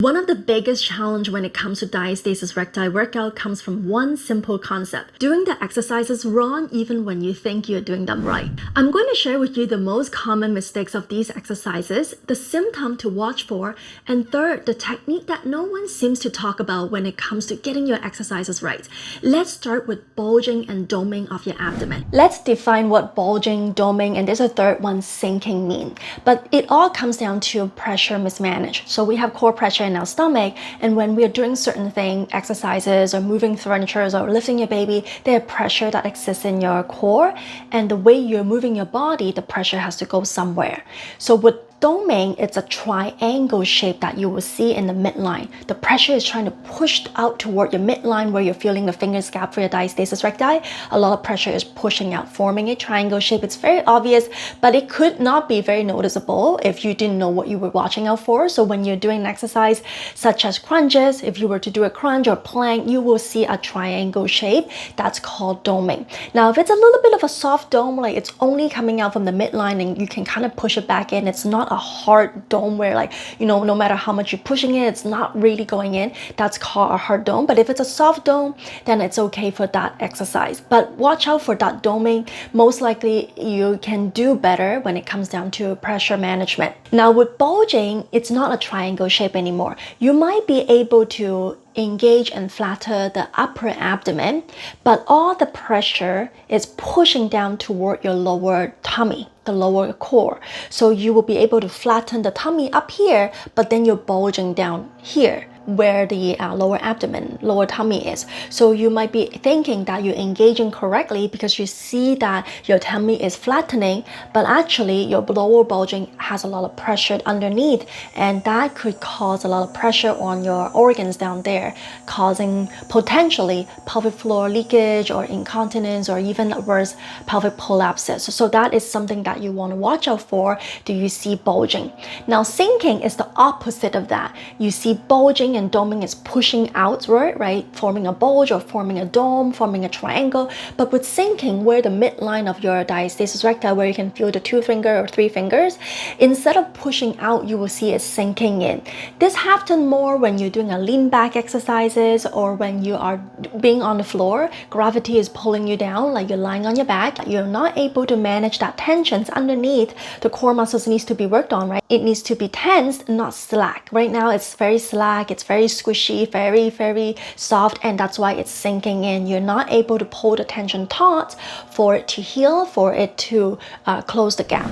One of the biggest challenge when it comes to diastasis recti workout comes from one simple concept: doing the exercises wrong even when you think you're doing them right. I'm going to share with you the most common mistakes of these exercises, the symptom to watch for, and third, the technique that no one seems to talk about when it comes to getting your exercises right. Let's start with bulging and doming of your abdomen. Let's define what bulging, doming, and there's a third one, sinking, mean. But it all comes down to pressure mismanaged. So we have core pressure in our stomach, and when we are doing certain exercises or moving furniture or lifting your baby, there's pressure that exists in your core, and the way you're moving your body, the pressure has to go somewhere. So with doming, it's a triangle shape that you will see in the midline. The pressure is trying to push out toward your midline where you're feeling the fingers gap for your diastasis recti. A lot of pressure is pushing out, forming a triangle shape. It's very obvious, but it could not be very noticeable if you didn't know what you were watching out for. So when you're doing an exercise such as crunches, if you were to do a crunch or plank, you will see a triangle shape. That's called doming. Now, if it's a little bit of a soft dome, like it's only coming out from the midline and you can kind of push it back in, it's not a hard dome where, like, you know, no matter how much you're pushing it, it's not really going in. That's called a hard dome. But if it's a soft dome, then it's okay for that exercise. But watch out for that doming. Most likely you can do better when it comes down to pressure management. Now with bulging, it's not a triangle shape anymore. You might be able to engage and flatter the upper abdomen, but all the pressure is pushing down toward your lower tummy, the lower core. So you will be able to flatten the tummy up here, but then you're bulging down here where the lower abdomen, lower tummy is. So you might be thinking that you're engaging correctly because you see that your tummy is flattening, but actually your lower bulging has a lot of pressure underneath, and that could cause a lot of pressure on your organs down there, causing potentially pelvic floor leakage or incontinence or even worse, pelvic prolapses. So that is something that you want to watch out for. Do you see bulging? Now sinking is the opposite of that. You see bulging and doming is pushing outward, right? Forming a bulge or forming a dome, forming a triangle. But with sinking, where the midline of your diastasis recti, where you can feel the 2 finger or 3 fingers, instead of pushing out, you will see it sinking in. This happens more when you're doing a lean back exercises or when you are being on the floor. Gravity is pulling you down, like you're lying on your back. You're not able to manage that tensions underneath. The core muscles needs to be worked on, right? It needs to be tensed, not slack. Right now, it's very slack. It's very squishy, very soft, and that's why it's sinking in. You're not able to pull the tension taut for it to heal, for it to close the gap.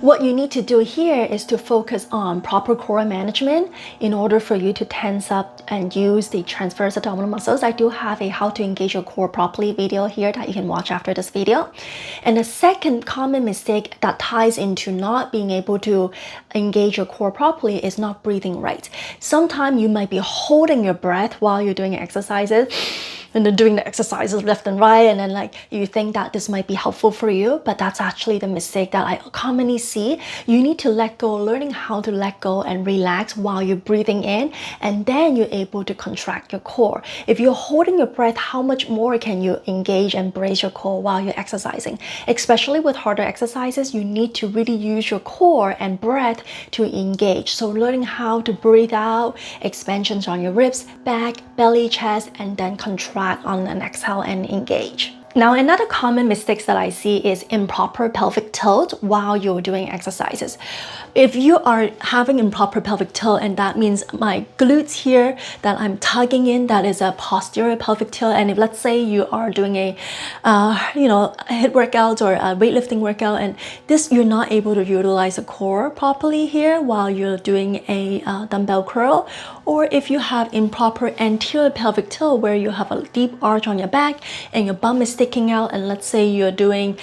What you need to do here is to focus on proper core management in order for you to tense up and use the transverse abdominal muscles. I do have a how to engage your core properly video here that you can watch after this video. And the second common mistake that ties into not being able to engage your core properly is not breathing right. Sometimes you might be holding your breath while you're doing exercises and then doing the exercises left and right, and then like you think that this might be helpful for you, but that's actually the mistake that I commonly see. You need to let go, learning how to let go and relax while you're breathing in, and then you're able to contract your core. If you're holding your breath, how much more can you engage and brace your core while you're exercising? Especially with harder exercises, you need to really use your core and breath to engage. So learning how to breathe out, expansions on your ribs, back, belly, chest, and then contract on an exhale and engage. Now, another common mistake that I see is improper pelvic tilt while you're doing exercises. If you are having improper pelvic tilt, and that means my glutes here that I'm tugging in, that is a posterior pelvic tilt. And if let's say you are doing a HIIT workout or a weightlifting workout, and this you're not able to utilize the core properly here while you're doing a dumbbell curl, or if you have improper anterior pelvic tilt where you have a deep arch on your back and your bum is sticking out, and let's say you're doing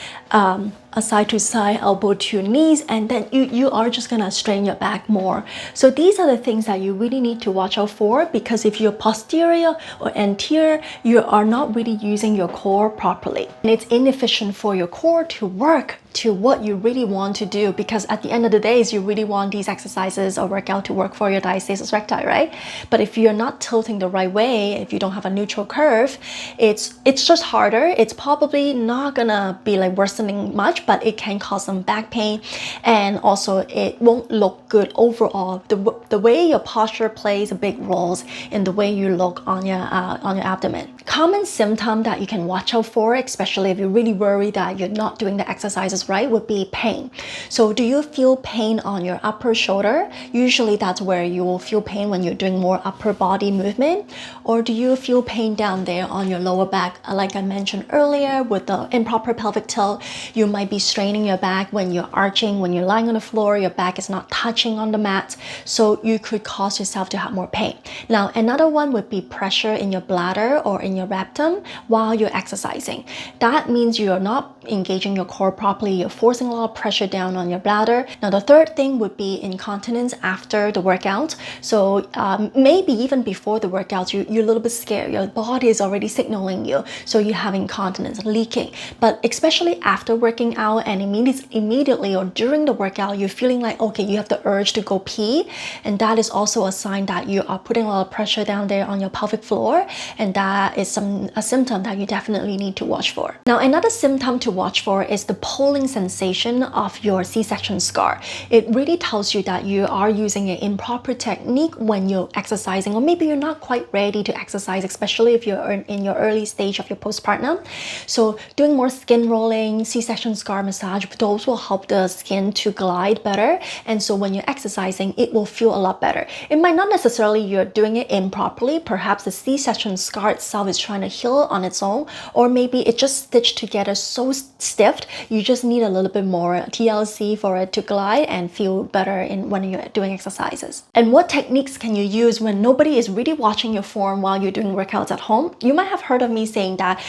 a side to side, elbow to knees, and then you are just gonna strain your back more. So these are the things that you really need to watch out for, because if you're posterior or anterior, you are not really using your core properly, and it's inefficient for your core to work to what you really want to do, because at the end of the day, you really want these exercises or workout to work for your diastasis recti, right? But if you're not tilting the right way, if you don't have a neutral curve, it's just harder. It's probably not gonna be like worsening much, much, but it can cause some back pain, and also it won't look good overall. The way your posture plays a big role in the way you look on your abdomen. Common symptom that you can watch out for, especially if you're really worried that you're not doing the exercises right, would be pain. So do you feel pain on your upper shoulder? Usually that's where you will feel pain when you're doing more upper body movement. Or do you feel pain down there on your lower back? Like I mentioned earlier, with the improper pelvic tilt, you might be straining your back when you're arching, when you're lying on the floor, your back is not touching on the mat. So you could cause yourself to have more pain. Now, another one would be pressure in your bladder or in your rectum while you're exercising. That means you're not engaging your core properly. You're forcing a lot of pressure down on your bladder. Now, the third thing would be incontinence after the workout. So maybe even before the workout, you're a little bit scared. Your body is already signaling you. So you have incontinence, leaking. But especially after working out and immediately or during the workout, you're feeling like, okay, you have the urge to go pee. And that is also a sign that you are putting a lot of pressure down there on your pelvic floor, and that is a symptom that you definitely need to watch for. Now, another symptom to watch for is the pulling sensation of your C-section scar. It really tells you that you are using an improper technique when you're exercising, or maybe you're not quite ready to exercise, especially if you're in your early stage of your postpartum. So doing more skin rolling, C-section scar massage, those will help the skin to glide better, and so when you're exercising, it will feel a lot better. It might not necessarily you're doing it improperly. Perhaps the C-section scar itself is trying to heal on its own, or maybe it just stitched together so stiff, you just need a little bit more TLC for it to glide and feel better when you're doing exercises. And what techniques can you use when nobody is really watching your form while you're doing workouts at home? You might have heard of me saying that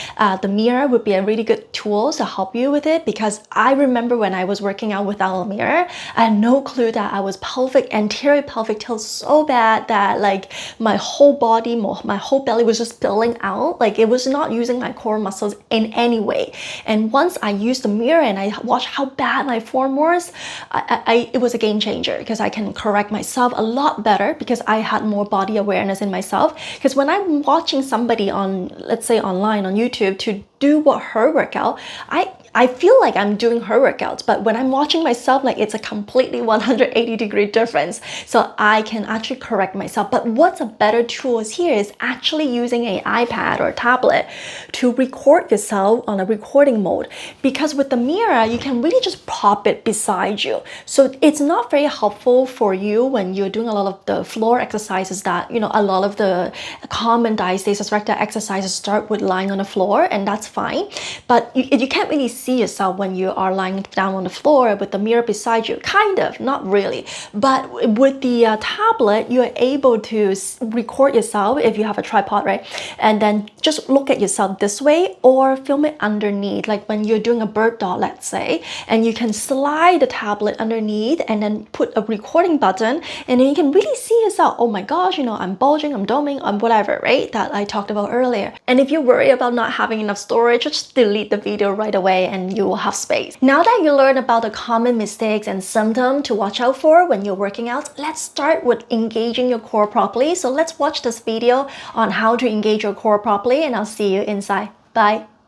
the mirror would be a really good tool to help you with it, because I remember when I was working out without a mirror, I had no clue that I was anterior pelvic tilt so bad that like my whole body, my whole belly was just spilling out. Like it was not using my core muscles in any way. And once I used the mirror and I watched how bad my form was, it was a game changer, because I can correct myself a lot better because I had more body awareness in myself. Because when I'm watching somebody on, let's say online on YouTube, to do her workout, I feel like I'm doing her workouts, but when I'm watching myself, like it's a completely 180-degree difference. So I can actually correct myself. But what's a better tool here is actually using an iPad or a tablet to record yourself on a recording mode. Because with the mirror, you can really just pop it beside you. So it's not very helpful for you when you're doing a lot of the floor exercises that, a lot of the common diastasis recti exercises start with lying on the floor, and that's fine. But you can't really see yourself when you are lying down on the floor with the mirror beside you. Kind of, not really. But with the tablet, you're able to record yourself if you have a tripod, right? And then just look at yourself this way, or film it underneath, like when you're doing a bird dog, let's say, and you can slide the tablet underneath and then put a recording button, and then you can really see yourself. Oh my gosh, I'm bulging, I'm doming, I'm whatever, right? That I talked about earlier. And if you worry about not having enough storage, just delete the video right away and you will have space. Now that you learned about the common mistakes and symptoms to watch out for when you're working out, let's start with engaging your core properly. So let's watch this video on how to engage your core properly, and I'll see you inside. Bye.